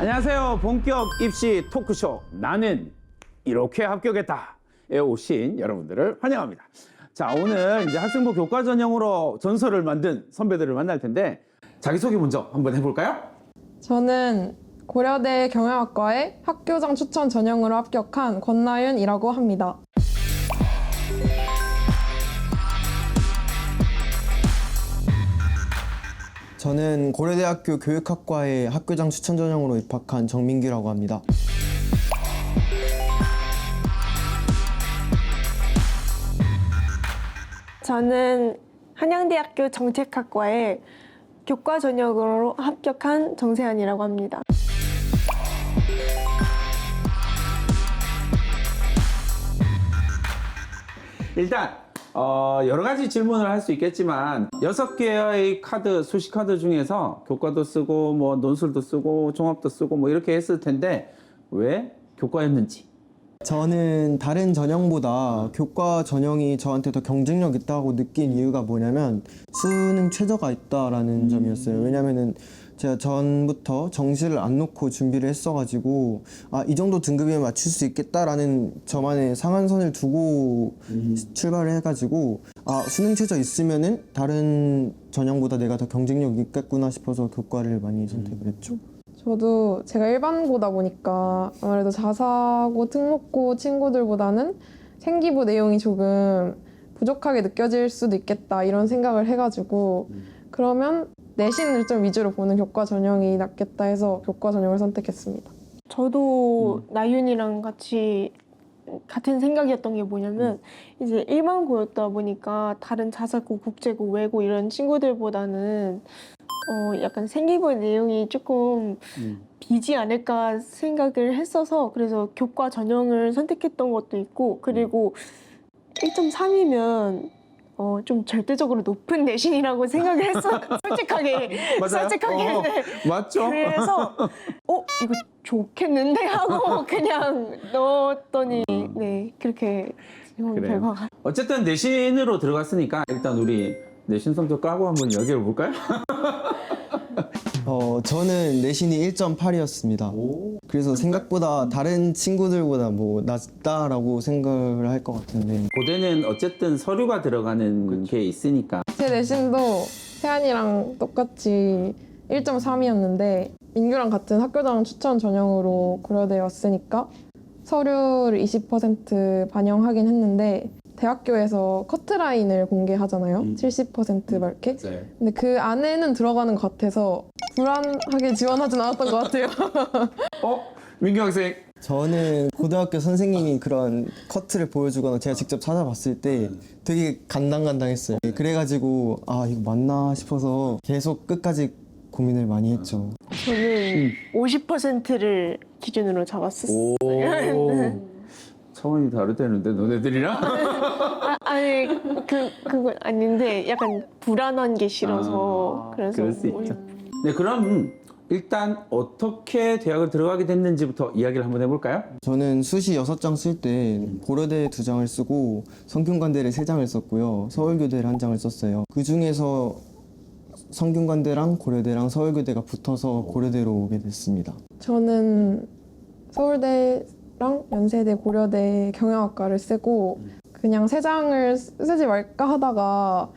안녕하세요. 본격 입시 토크쇼 나는 이렇게 합격했다에 오신 여러분들을 환영합니다. 자, 오늘 이제 학생부 교과 전형으로 전설을 만든 선배들을 만날 텐데 자기소개 먼저 한번 해볼까요? 저는 고려대 경영학과의 학교장 추천 전형으로 합격한 권나윤이라고 합니다. 저는 고려대학교 교육학과의 학교장 추천 전형으로 입학한 정민규라고 합니다. 저는 한양대학교 정책학과에 교과 전형으로 합격한 정세안이라고 합니다. 일단 여러 가지 질문을 할 수 있겠지만 6개의 카드, 수시 카드 중에서 교과도 쓰고 뭐 논술도 쓰고 종합도 쓰고 뭐 이렇게 했을 텐데 왜 교과였는지. 저는 다른 전형보다 교과 전형이 저한테 더 경쟁력 있다고 느낀 이유가 뭐냐면 수능 최저가 있다라는 점이었어요. 왜냐면은 제가 전부터 정시를 안 놓고 준비를 했어가지고 이 정도 등급이면 맞출 수 있겠다라는 저만의 상한선을 두고 출발을 해가지고 수능 최저 있으면은 다른 전형보다 내가 더 경쟁력 있겠구나 싶어서 교과를 많이 선택을 했죠. 저도 제가 일반고다 보니까 아무래도 자사고, 특목고 친구들보다는 생기부 내용이 조금 부족하게 느껴질 수도 있겠다 이런 생각을 해가지고 그러면 내신을 좀 위주로 보는 교과 전형이 낫겠다 해서 교과 전형을 선택했습니다. 저도 나윤이랑 같은 생각이었던 게 뭐냐면 이제 일반고였다 보니까 다른 자사고, 국제고, 외고 이런 친구들보다는 약간 생기부 내용이 조금 비지 않을까 생각을 했어서 그래서 교과 전형을 선택했던 것도 있고 그리고 1.3이면 좀 절대적으로 높은 내신이라고 생각을 했어. 솔직하게. 맞아요? 솔직하게. 맞죠? 그래서 이거 좋겠는데 하고 그냥 넣었더니 네 그렇게 좋은 그래요. 결과가. 어쨌든 내신으로 들어갔으니까 일단 우리 내신 성적 까고 한번 이야기해 볼까요? 저는 내신이 1.8이었습니다. 그래서 생각보다 다른 친구들보다 뭐 낮다라고 생각을 할 것 같은데 고대는 어쨌든 서류가 들어가는 게 있으니까. 제 내신도 세안이랑 똑같이 1.3이었는데 민규랑 같은 학교장 추천 전형으로 고려대에 왔으니까 서류를 20% 반영하긴 했는데 대학교에서 커트라인을 공개하잖아요. 70% 이렇게. 네. 근데 그 안에는 들어가는 것 같아서 불안하게 지원하진 않았던 것 같아요. 민규 학생. 저는 고등학교 선생님이 그런 커트를 보여주거나 제가 직접 찾아봤을 때 되게 간당간당했어요. 그래가지고 이거 맞나 싶어서 계속 끝까지 고민을 많이 했죠. 저는 50%를 기준으로 잡았었어요. 차원이 다르다는데 너네들이랑? 아니 그건 아닌데 약간 불안한 게 싫어서 그래서 그럴 수 있죠. 네, 그럼 일단 어떻게 대학을 들어가게 됐는지부터 이야기를 한번 해볼까요? 저는 수시 6장 쓸 때 고려대 2장을 쓰고 성균관대를 3장을 썼고요. 서울교대를 1장을 썼어요. 그 중에서 성균관대랑 고려대랑 서울교대가 붙어서 고려대로 오게 됐습니다. 저는 서울대랑 연세대, 고려대 경영학과를 쓰고 그냥 3장을 쓰지 말까 하다가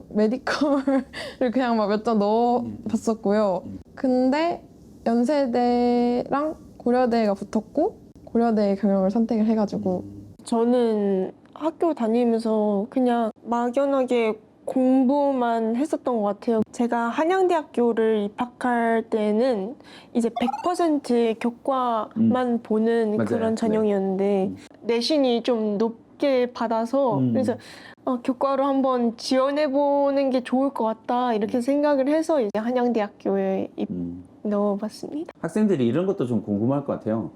메디컬을 그냥 막 몇 장 넣어봤었고요. 근데 연세대랑 고려대가 붙었고 고려대 경영을 선택을 해가지고 저는 학교 다니면서 그냥 막연하게 공부만 했었던 것 같아요. 제가 한양대학교를 입학할 때는 이제 100% 교과만 보는 맞아요. 그런 전형이었는데 내신이 좀 높게 받아서 그래서 교과로 한번 지원해보는 게 좋을 것 같다 이렇게 생각을 해서 이제 한양대학교에 넣어봤습니다. 학생들이 이런 것도 좀 궁금할 것 같아요.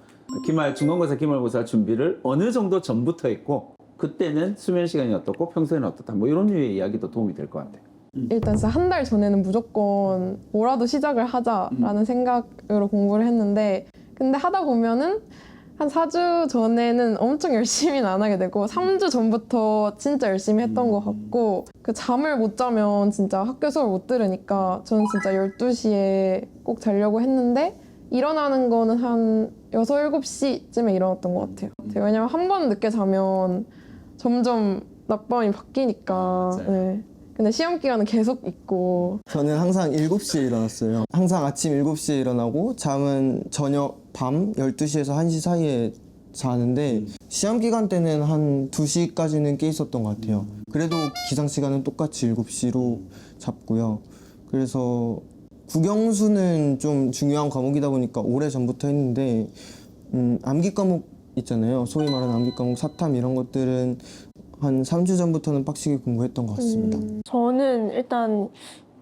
중간고사, 기말고사 준비를 어느 정도 전부터 했고 그때는 수면 시간이 어떻고 평소에는 어떻다 뭐 이런 류의 이야기도 도움이 될 것 같아요. 일단 진짜 한 달 전에는 무조건 뭐라도 시작을 하자라는 생각으로 공부를 했는데 근데 하다 보면은 한 4주 전에는 엄청 열심히는 안 하게 되고 3주 전부터 진짜 열심히 했던 것 같고 그 잠을 못 자면 진짜 학교 수업을 못 들으니까 저는 진짜 12시에 꼭 자려고 했는데 일어나는 거는 한 6, 7시쯤에 일어났던 것 같아요. 왜냐면 한 번 늦게 자면 점점 낮밤이 바뀌니까. 맞아요. 네. 근데 시험 기간은 계속 있고. 저는 항상 7시에 일어났어요. 항상 아침 7시에 일어나고 잠은 저녁 밤 12시에서 1시 사이에 자는데 시험 기간 때는 한 2시까지는 깨 있었던 것 같아요. 그래도 기상 시간은 똑같이 7시로 잡고요. 그래서 국영수는 좀 중요한 과목이다 보니까 오래 전부터 했는데 암기 과목 있잖아요. 소위 말하는 암기 과목 사탐 이런 것들은 한 3주 전부터는 빡시게 공부했던 것 같습니다. 저는 일단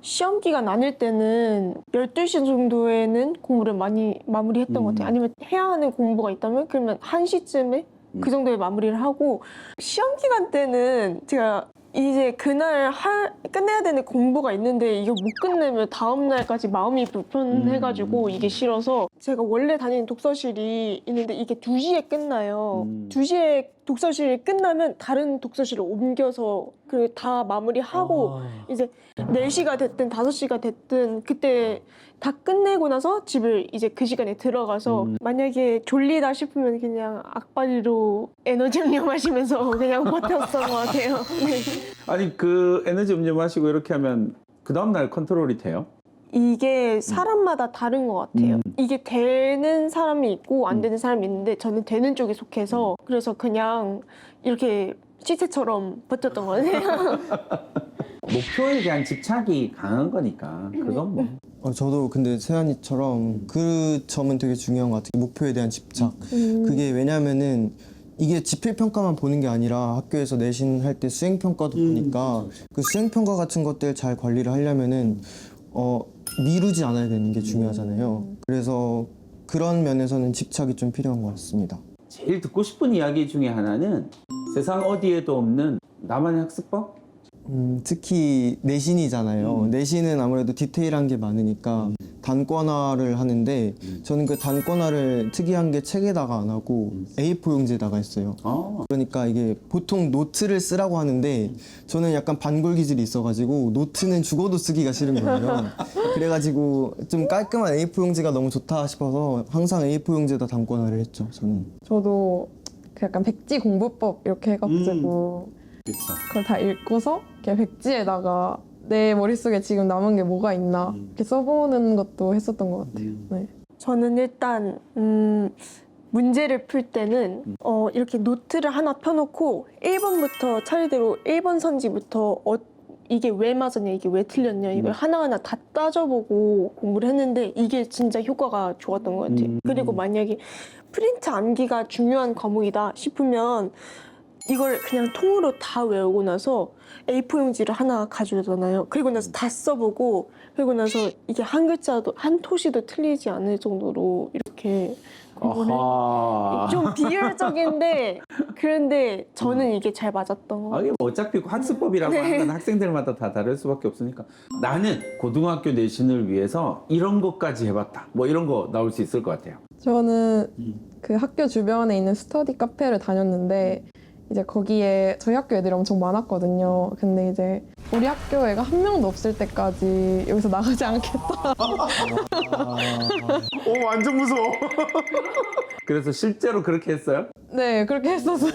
시험 기간 아닐 때는 12시 정도에는 공부를 많이 마무리했던 것 같아요. 아니면 해야 하는 공부가 있다면 그러면 1시쯤에 그 정도에 마무리를 하고, 시험 기간 때는 제가 이제 그날 끝내야 되는 공부가 있는데 이거 못 끝내면 다음 날까지 마음이 불편해가지고 이게 싫어서, 제가 원래 다니는 독서실이 있는데 이게 2시에 끝나요. 2시에 독서실이 끝나면 다른 독서실을 옮겨서 그 다 마무리하고 이제 4시가 됐든 5시가 됐든 그때 다 끝내고 나서 집을 이제 그 시간에 들어가서 만약에 졸리다 싶으면 그냥 악바리로 에너지 음료 마시면서 그냥 버텼던 것 같아요. 네. 아니 그 에너지 음료 마시고 이렇게 하면 그 다음날 컨트롤이 돼요? 이게 사람마다 다른 것 같아요. 이게 되는 사람이 있고 안 되는 사람이 있는데 저는 되는 쪽에 속해서 그래서 그냥 이렇게 시체처럼 버텼던 것 같아요. 목표에 대한 집착이 강한 거니까 그건 뭐. 저도 근데 세연이처럼 그 점은 되게 중요한 것 같아요. 목표에 대한 집착. 그게 왜냐면은 이게 지필평가만 보는 게 아니라 학교에서 내신할 때 수행평가도 보니까 그 수행평가 같은 것들 잘 관리를 하려면은 미루지 않아야 되는 게 중요하잖아요. 그래서 그런 면에서는 집착이 좀 필요한 것 같습니다. 제일 듣고 싶은 이야기 중에 하나는 세상 어디에도 없는 나만의 학습법? 특히 내신이잖아요. 내신은 아무래도 디테일한 게 많으니까 단권화를 하는데 저는 그 단권화를 특이한 게 책에다가 안 하고 A4 용지에다가 했어요. 그러니까 이게 보통 노트를 쓰라고 하는데 저는 약간 반골 기질이 있어가지고 노트는 죽어도 쓰기가 싫은 거예요. 그래가지고 좀 깔끔한 A4 용지가 너무 좋다 싶어서 항상 A4 용지에다 단권화를 했죠, 저는. 저도 그 약간 백지 공부법 이렇게 해가지고 그렇죠. 그걸 다 읽고서 이렇게 백지에다가 내 머릿속에 지금 남은 게 뭐가 있나 이렇게 써보는 것도 했었던 것 같아요. 네. 저는 일단 문제를 풀 때는 이렇게 노트를 하나 펴놓고 1번부터 차례대로 1번 선지부터 이게 왜 맞았냐, 이게 왜 틀렸냐, 이걸 하나하나 다 따져보고 공부를 했는데 이게 진짜 효과가 좋았던 것 같아요. 그리고 만약에 프린트 암기가 중요한 과목이다 싶으면 이걸 그냥 통으로 다 외우고 나서 A4 용지를 하나 가져오잖아요. 그리고 나서 다 써보고, 그리고 나서 이게 한 글자도 한 토시도 틀리지 않을 정도로 이렇게 공부를 아하. 좀 비효율적인데 그런데 저는 이게 잘 맞았던 것 같아요. 이게 뭐 어차피 학습법이라고 하는 건 학생들마다 다 다를 수밖에 없으니까 나는 고등학교 내신을 위해서 이런 것까지 해봤다. 뭐 이런 거 나올 수 있을 것 같아요. 저는 그 학교 주변에 있는 스터디 카페를 다녔는데 이제 거기에 저희 학교 애들이 엄청 많았거든요. 근데 이제 우리 학교 애가 한 명도 없을 때까지 여기서 나가지 않겠다. 오 완전 무서워. 그래서 실제로 그렇게 했어요? 네, 그렇게 했었어요.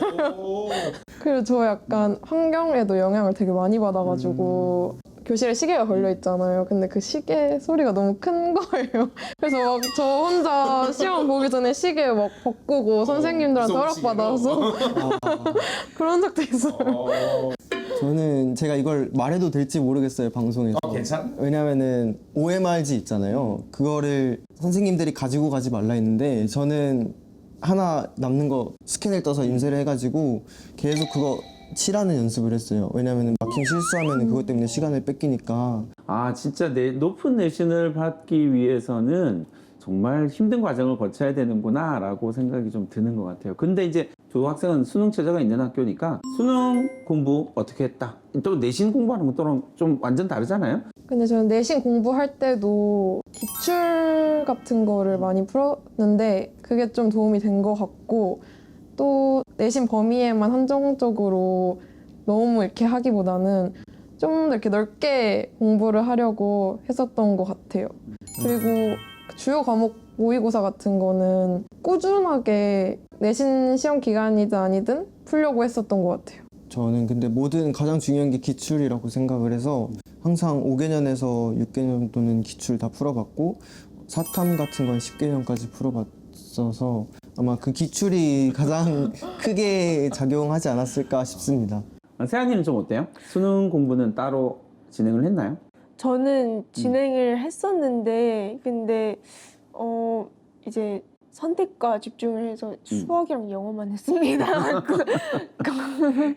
그리고 저 약간 환경에도 영향을 되게 많이 받아가지고 교실에 시계가 걸려 있잖아요. 근데 그 시계 소리가 너무 큰 거예요. 그래서 막 저 혼자 시험 보기 전에 시계 막 바꾸고 선생님들한테 허락받아서 그런 적도 있어요. 저는 제가 이걸 말해도 될지 모르겠어요, 방송에서. 괜찮아? 왜냐면은 OMRG 있잖아요. 그거를 선생님들이 가지고 가지 말라 했는데 저는 하나 남는 거 스캔을 떠서 인쇄를 해가지고 계속 그거 칠하는 연습을 했어요. 왜냐면은 마킹 실수하면은 그것 때문에 시간을 뺏기니까. 진짜 높은 내신을 받기 위해서는 정말 힘든 과정을 거쳐야 되는구나 라고 생각이 좀 드는 것 같아요. 근데 이제 조학생은 수능 최저가 있는 학교니까 수능 공부 어떻게 했다? 또 내신 공부하는 것도랑 좀 완전 다르잖아요? 근데 저는 내신 공부할 때도 기출 같은 거를 많이 풀었는데 그게 좀 도움이 된 것 같고, 또 내신 범위에만 한정적으로 너무 이렇게 하기보다는 좀 더 이렇게 넓게 공부를 하려고 했었던 것 같아요. 그리고 주요 과목 모의고사 같은 거는 꾸준하게 내신 시험 기간이든 아니든 풀려고 했었던 것 같아요. 저는 근데 뭐든 가장 중요한 게 기출이라고 생각을 해서 항상 5개년에서 6개년도는 기출 다 풀어봤고 사탐 같은 건 10개년까지 풀어봤어서 아마 그 기출이 가장 크게 작용하지 않았을까 싶습니다. 세아님은 좀 어때요? 수능 공부는 따로 진행을 했나요? 저는 진행을 했었는데 근데 이제 선택과 집중을 해서 수학이랑 영어만 했습니다.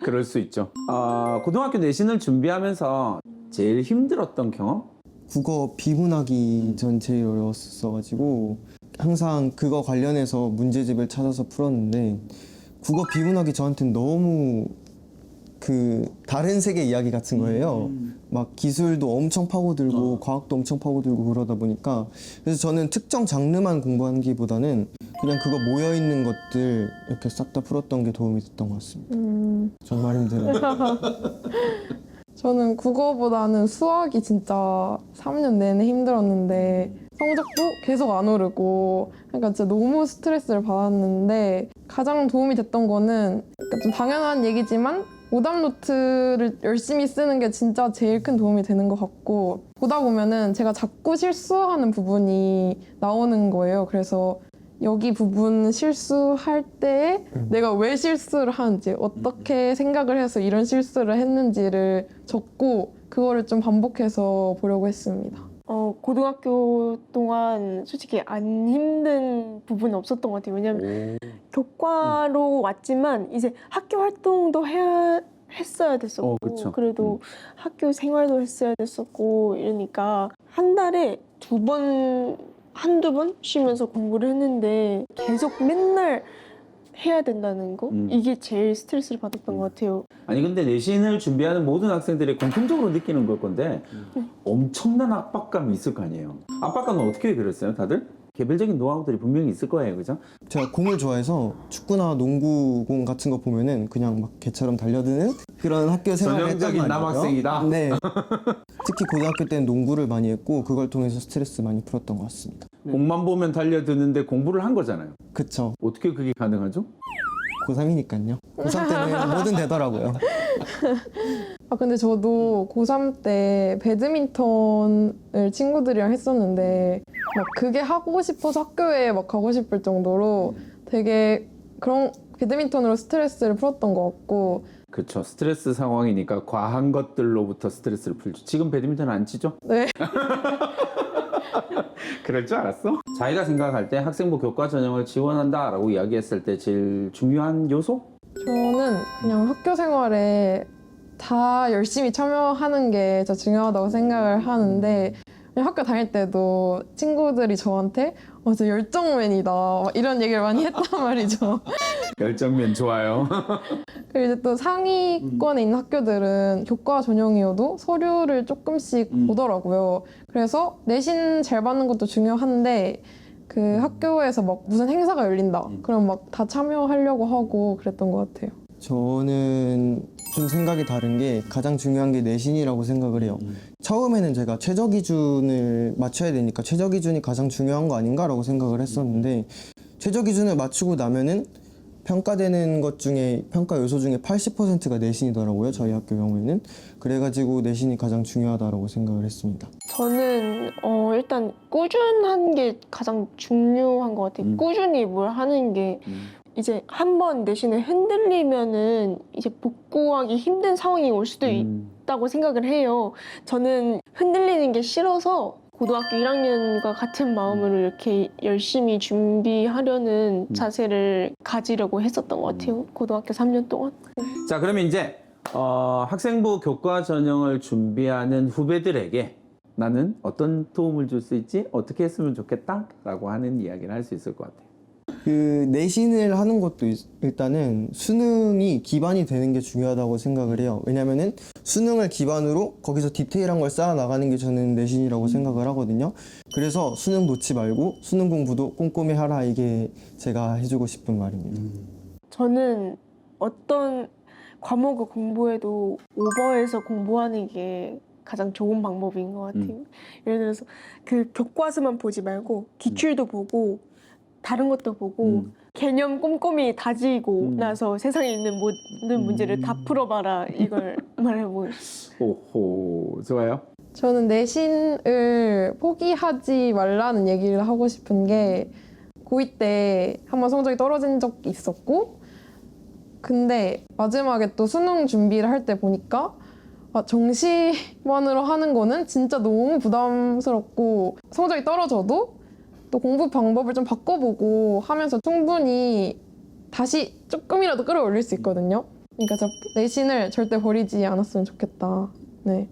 그럴 수 있죠. 고등학교 내신을 준비하면서 제일 힘들었던 경험? 국어 비문학이 전 제일 어려웠어가지고 항상 그거 관련해서 문제집을 찾아서 풀었는데 국어 비문학이 저한테는 너무 그 다른 세계 이야기 같은 거예요. 막 기술도 엄청 파고들고 과학도 엄청 파고들고 그러다 보니까 그래서 저는 특정 장르만 공부하기보다는 그냥 그거 모여 있는 것들 이렇게 싹 다 풀었던 게 도움이 됐던 것 같습니다. 정말 힘들어요. 저는 국어보다는 수학이 진짜 3년 내내 힘들었는데 성적도 계속 안 오르고 그러니까 진짜 너무 스트레스를 받았는데 가장 도움이 됐던 거는 그러니까 좀 당연한 얘기지만 오답 노트를 열심히 쓰는 게 진짜 제일 큰 도움이 되는 것 같고 보다 보면은 제가 자꾸 실수하는 부분이 나오는 거예요. 그래서 여기 부분 실수할 때에 내가 왜 실수를 하는지 어떻게 생각을 해서 이런 실수를 했는지를 적고 그거를 좀 반복해서 보려고 했습니다. 고등학교 동안 솔직히 안 힘든 부분은 없었던 것 같아요. 왜냐면 교과로 왔지만 이제 학교 활동도 했어야 됐었고 그쵸. 그래도 학교 생활도 했어야 됐었고 이러니까 한 달에 한두 번 쉬면서 공부를 했는데 계속 맨날 해야 된다는 거? 이게 제일 스트레스를 받았던 것 같아요. 아니 근데 내신을 준비하는 모든 학생들이 공통적으로 느끼는 걸 건데 엄청난 압박감이 있을 거 아니에요. 압박감은 어떻게 그렸어요, 다들? 개별적인 노하우들이 분명히 있을 거예요, 그죠? 제가 공을 좋아해서 축구나 농구공 같은 거 보면은 그냥 막 개처럼 달려드는 그런 학교 생활을 했단 전형적인 말이에요. 남학생이다? 네. 특히 고등학교 때는 농구를 많이 했고 그걸 통해서 스트레스 많이 풀었던 것 같습니다. 공만 보면 달려드는데 공부를 한 거잖아요. 그쵸. 어떻게 그게 가능하죠? 고3이니까요. 고3 때는 뭐든 되더라고요. 근데 저도 고3 때 배드민턴을 친구들이랑 했었는데 막 그게 하고 싶어서 학교에 막 가고 싶을 정도로 되게 그런 배드민턴으로 스트레스를 풀었던 것 같고 그렇죠. 스트레스 상황이니까 과한 것들로부터 스트레스를 풀죠. 지금 배드민턴 안 치죠? 네. 그럴 줄 알았어? 자기가 생각할 때 학생부 교과 전형을 지원한다라고 이야기했을 때 제일 중요한 요소? 저는 그냥 학교 생활에 다 열심히 참여하는 게 진짜 중요하다고 생각을 하는데 그냥 학교 다닐 때도 친구들이 저한테 진짜 열정맨이다 막 이런 얘기를 많이 했단 말이죠. 열정면 좋아요. 그리고 이제 또 상위권에 있는 학교들은 교과 전형이어도 서류를 조금씩 보더라고요. 그래서 내신 잘 받는 것도 중요한데 그 학교에서 막 무슨 행사가 열린다. 그럼 막 다 참여하려고 하고 그랬던 것 같아요. 저는 좀 생각이 다른 게 가장 중요한 게 내신이라고 생각을 해요. 처음에는 제가 최저 기준을 맞춰야 되니까 최저 기준이 가장 중요한 거 아닌가라고 생각을 했었는데 최저 기준을 맞추고 나면은 평가되는 것 중에 평가 요소 중에 80%가 내신이더라고요. 저희 학교 경우에는. 그래가지고 내신이 가장 중요하다고 생각을 했습니다. 저는 일단 꾸준한 게 가장 중요한 것 같아요. 꾸준히 뭘 하는 게 이제 한 번 내신에 흔들리면은 이제 복구하기 힘든 상황이 올 수도 있다고 생각을 해요. 저는 흔들리는 게 싫어서 고등학교 1학년과 같은 마음으로 이렇게 열심히 준비하려는 자세를 가지려고 했었던 것 같아요. 고등학교 3년 동안. 자, 그러면 이제 학생부 교과 전형을 준비하는 후배들에게 나는 어떤 도움을 줄 수 있지? 어떻게 했으면 좋겠다? 라고 하는 이야기를 할 수 있을 것 같아요. 그 내신을 하는 것도 일단은 수능이 기반이 되는 게 중요하다고 생각을 해요. 왜냐면은 수능을 기반으로 거기서 디테일한 걸 쌓아 나가는 게 저는 내신이라고 생각을 하거든요. 그래서 수능 놓지 말고 수능 공부도 꼼꼼히 하라, 이게 제가 해주고 싶은 말입니다. 저는 어떤 과목을 공부해도 오버해서 공부하는 게 가장 좋은 방법인 것 같아요. 예를 들어서 그 교과서만 보지 말고 기출도 보고 다른 것도 보고 개념 꼼꼼히 다지고 나서 세상에 있는 모든 문제를 다 풀어봐라 이걸 말해보고 오호, 좋아요. 저는 내신을 포기하지 말라는 얘기를 하고 싶은 게 고2 때 한번 성적이 떨어진 적이 있었고 근데 마지막에 또 수능 준비를 할 때 보니까 정시만으로 하는 거는 진짜 너무 부담스럽고 성적이 떨어져도 또 공부 방법을 좀 바꿔보고 하면서 충분히 다시 조금이라도 끌어올릴 수 있거든요. 그러니까 저 내신을 절대 버리지 않았으면 좋겠다. 네.